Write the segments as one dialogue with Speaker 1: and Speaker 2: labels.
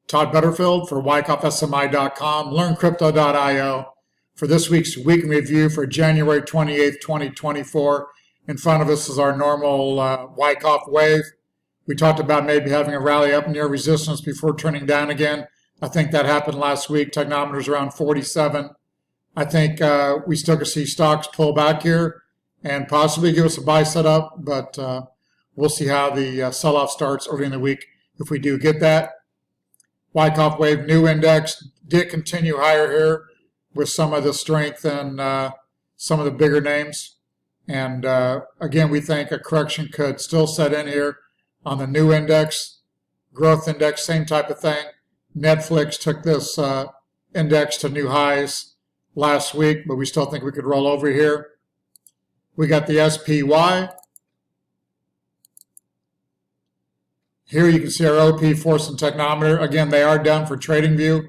Speaker 1: Todd Butterfield for WyckoffSMI.com, LearnCrypto.io for this week's week in review for January 28th, 2024. In front of us is our normal Wyckoff wave. We talked about maybe having a rally up near resistance before turning down again. I think that happened last week. Technometer's around 47. I think we still could see stocks pull back here and possibly give us a buy setup, but we'll see how the sell-off starts early in the week if we do get that. Wyckoff wave new index did continue higher here with some of the strength in some of the bigger names. And again, we think a correction could still set in here on the new index. Growth index, same type of thing. Netflix took this index to new highs last week, but we still think we could roll over here. We got the SPY. Here you can see our OP force and technometer. Again, they are done for TradingView.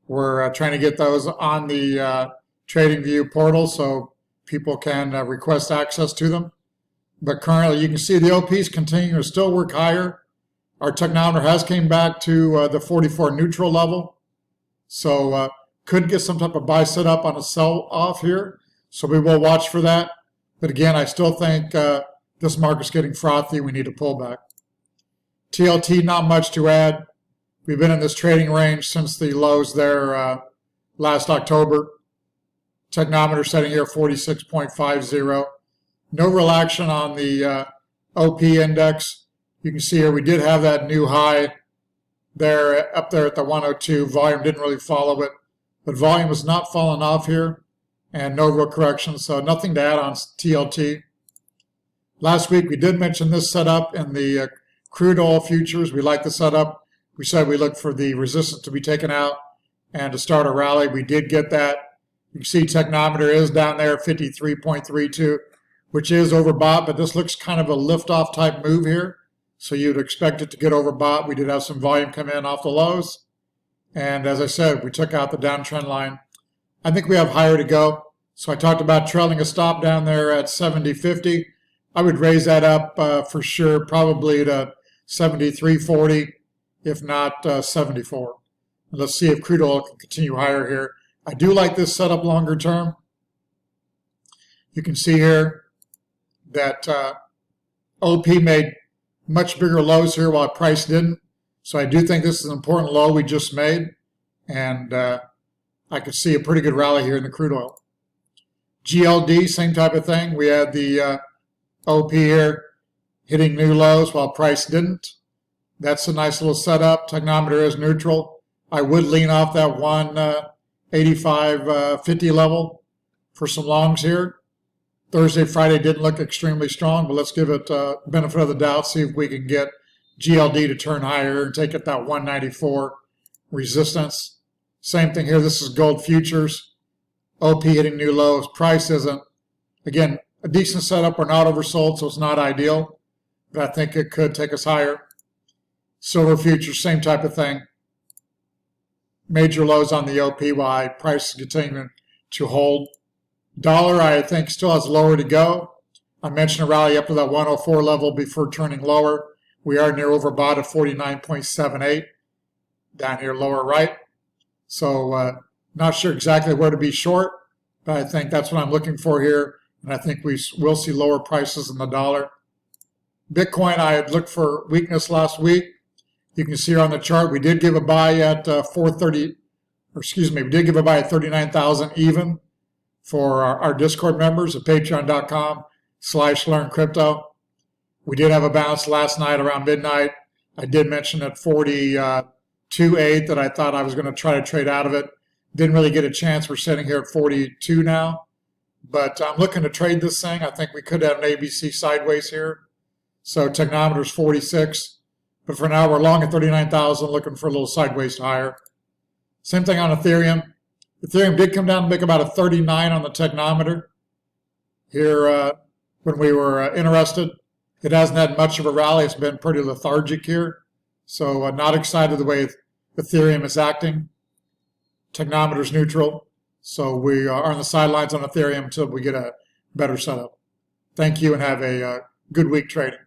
Speaker 1: We're trying to get those on the TradingView portal so people can request access to them. But currently you can see the OPs continue to still work higher. Our technometer has came back to the 44 neutral level. So could get some type of buy set up on a sell off here. So we will watch for that. But again, I still think this market's getting frothy. We need a pullback. TLT, not much to add. We've been in this trading range since the lows there last October. Technometer setting here 46.50. No real action on the OP index. You can see here we did have that new high there up there at the 102. Volume didn't really follow it, but volume was not falling off here and no real correction, so nothing to add on TLT. Last week we did mention this setup in the crude oil futures. We like the setup. We said we looked for the resistance to be taken out and to start a rally. We did get that. You can see technometer is down there at 53.32, which is overbought, but this looks kind of a lift-off type move here. So you'd expect it to get overbought. We did have some volume come in off the lows. And as I said, we took out the downtrend line. I think we have higher to go. So I talked about trailing a stop down there at 70.50. I would raise that up for sure, probably to 73.40, if not 74. And let's see if crude oil can continue higher here. I do like this setup longer term. You can see here that OP made much bigger lows here while price didn't. So I do think this is an important low we just made. And I could see a pretty good rally here in the crude oil. GLD, same type of thing. We had the OP here hitting new lows while price didn't. That's a nice little setup. Technometer is neutral. I would lean off that 185.50 level for some longs here. Thursday, Friday didn't look extremely strong, but let's give it benefit of the doubt, see if we can get GLD to turn higher and take it that 194 resistance. Same thing here. This is gold futures. OP hitting new lows. Price isn't. Again, a decent setup. We're not oversold, so it's not ideal, but I think it could take us higher. Silver futures, same type of thing. Major lows on the OPY. Price is continuing to hold. Dollar, I think, still has lower to go. I mentioned a rally up to that 104 level before turning lower. We are near overbought at 49.78 down here lower right. So not sure exactly where to be short, but I think that's what I'm looking for here. And I think we will see lower prices in the dollar. Bitcoin, I had looked for weakness last week. You can see here on the chart, we did give a buy at 39,000 even for our Discord members at patreon.com/learncrypto. We did have a bounce last night around midnight. I did mention at 42.8 that I thought I was going to try to trade out of it. Didn't really get a chance. We're sitting here at 42 now. But I'm looking to trade this thing. I think we could have an ABC sideways here. So technometer's 46. But for now, we're long at 39,000, looking for a little sideways to higher. Same thing on Ethereum. Ethereum did come down to make about a 39 on the technometer here when we were interested. It hasn't had much of a rally. It's been pretty lethargic here. So not excited the way Ethereum is acting. Technometer's neutral. So we are on the sidelines on Ethereum until we get a better setup. Thank you and have a good week trading.